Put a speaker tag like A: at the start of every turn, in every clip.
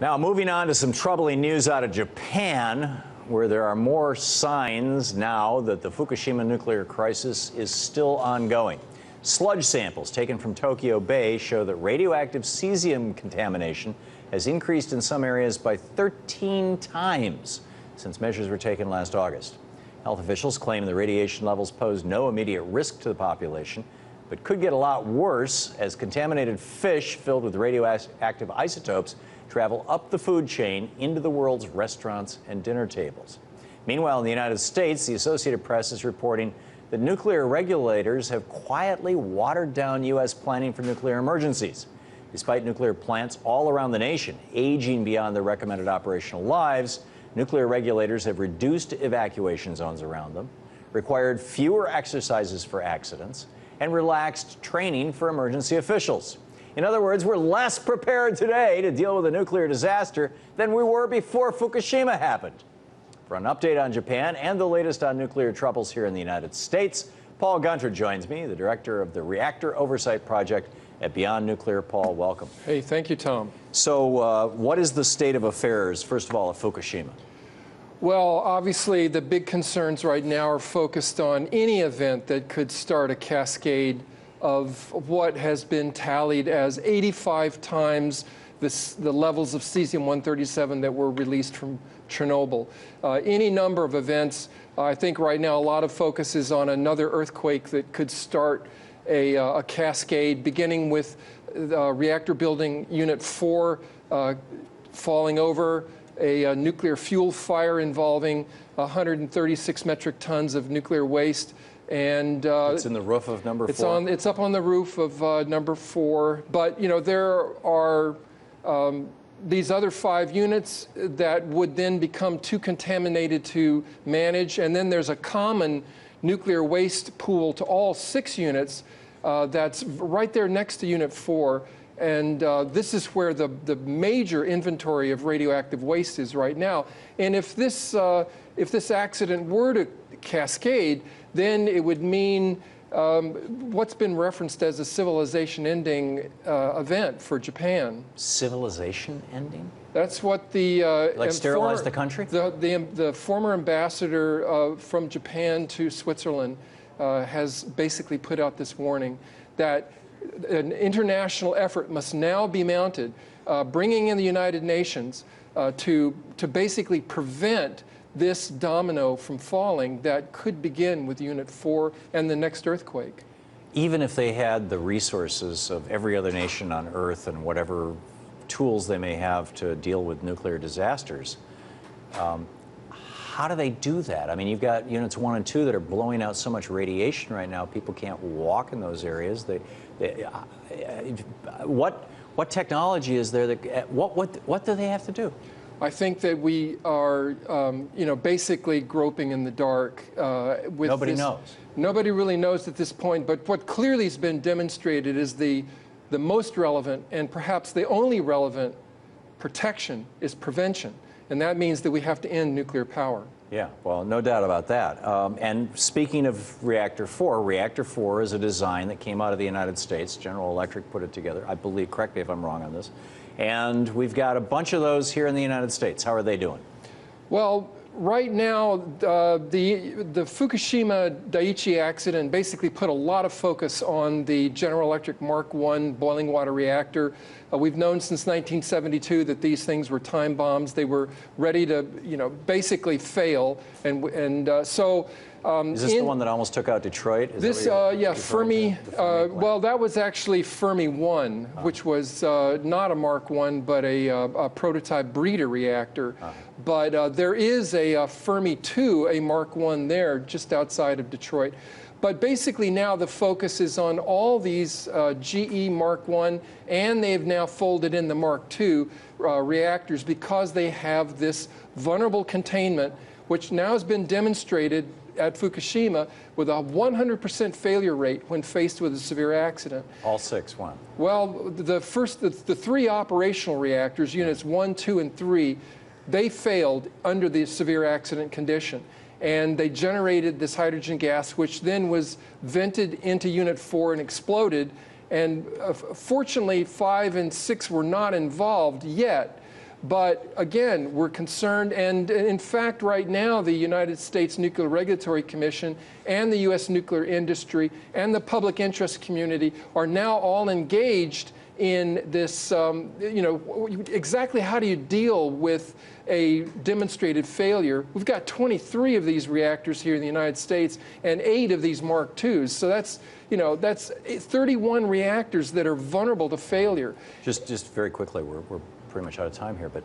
A: Now, moving on to some troubling news out of Japan, where there are more signs now that the Fukushima nuclear crisis is still ongoing. Sludge samples taken from Tokyo Bay show that radioactive cesium contamination has increased in some areas by 13 times since measures were taken last August. Health officials claim the radiation levels pose no immediate risk to the population, but could get a lot worse as contaminated fish filled with radioactive isotopes travel up the food chain into the world's restaurants and dinner tables. Meanwhile, in the United States, the Associated Press is reporting that nuclear regulators have quietly watered down U.S. planning for nuclear emergencies. Despite nuclear plants all around the nation aging beyond their recommended operational lives, nuclear regulators have reduced evacuation zones around them, required fewer exercises for accidents, and relaxed training for emergency officials. In other words, we're less prepared today to deal with a nuclear disaster than we were before Fukushima happened. For an update on Japan and the latest on nuclear troubles here in the United States, Paul Gunter joins me, the director of the Reactor Oversight Project at Beyond Nuclear. Paul, welcome.
B: Hey, thank you, Tom.
A: So what is the state of affairs, first of all, at Fukushima?
B: Well, obviously, the big concerns right now are focused on any event that could start a cascade of what has been tallied as 85 times the levels of cesium-137 that were released from Chernobyl. Any number of events. I think right now a lot of focus is on another earthquake that could start a cascade, beginning with reactor building Unit 4 falling over, a nuclear fuel fire involving 136 metric tons of nuclear waste. And
A: it's in the roof of number 4?
B: It's up on the roof of number 4. But, you know, there are these other 5 units that would then become too contaminated to manage. And then there's a common nuclear waste pool to all 6 units that's right there next to Unit 4. And this is where the major inventory of radioactive waste is right now. And if this accident were to cascade, then it would mean what's been referenced as a civilization-ending event for Japan.
A: Civilization ending?
B: That's what the
A: like sterilize the country?
B: The former ambassador from Japan to Switzerland has basically put out this warning that an international effort must now be mounted, bringing in the United Nations to basically prevent this domino from falling that could begin with Unit 4 and the next earthquake.
A: Even if they had the resources of every other nation on Earth and whatever tools they may have to deal with nuclear disasters, how do they do that? I mean, you've got Units 1 and 2 that are blowing out so much radiation right now, people can't walk in those areas. What technology is there? What do they have to do?
B: I think that we are, you know, basically groping in the dark.
A: Nobody knows.
B: Nobody really knows at this point. But what clearly has been demonstrated is the most relevant and perhaps the only relevant protection is prevention. And that means that we have to end nuclear power.
A: Yeah, well, no doubt about that. And speaking of Reactor 4 is a design that came out of the United States. General Electric put it together, I believe. Correct me if I'm wrong on this. And we've got a bunch of those here in the United States. How are they doing?
B: Well, right now, the Fukushima Daiichi accident basically put a lot of focus on the General Electric Mark I boiling water reactor. We've known since 1972 that these things were time bombs. They were ready to, you know, basically fail.
A: Is this the one that almost took out Detroit?
B: Yeah, Fermi. Well, that was actually Fermi 1, which was not a Mark I, but a prototype breeder reactor. But there is a Fermi 2, a Mark I there, just outside of Detroit. But basically now the focus is on all these GE Mark I, and they've now folded in the Mark II reactors because they have this vulnerable containment, which now has been demonstrated at Fukushima with a 100% failure rate when faced with a severe accident.
A: All 6 won.
B: Well, the 3 operational reactors, Units 1, 2, and 3, they failed under the severe accident condition. And they generated this hydrogen gas, which then was vented into Unit 4 and exploded. And fortunately, 5 and 6 were not involved yet. But again, we're concerned, and in fact, right now, the United States Nuclear Regulatory Commission and the U.S. nuclear industry and the public interest community are now all engaged in this, exactly how do you deal with a demonstrated failure. We've got 23 of these reactors here in the United States and 8 of these Mark IIs. So that's 31 reactors that are vulnerable to failure.
A: Just very quickly, we're pretty much out of time here, but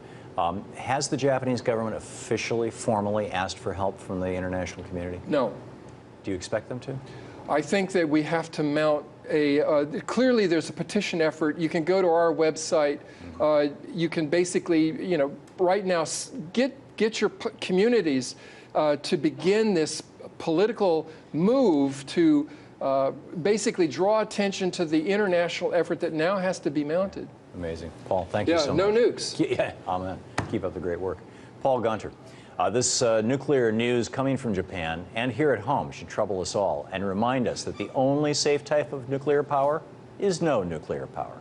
A: has the Japanese government officially, formally asked for help from the international community?
B: No.
A: Do you expect them to?
B: I think that we have to mount clearly there's a petition effort. You can go to our website. You can basically, right now, get your communities to begin this political move to basically draw attention to the international effort that now has to be mounted.
A: Amazing. Paul, thank you so much.
B: No nukes.
A: Yeah, amen. Keep up the great work. Paul Gunter. This nuclear news coming from Japan and here at home should trouble us all and remind us that the only safe type of nuclear power is no nuclear power.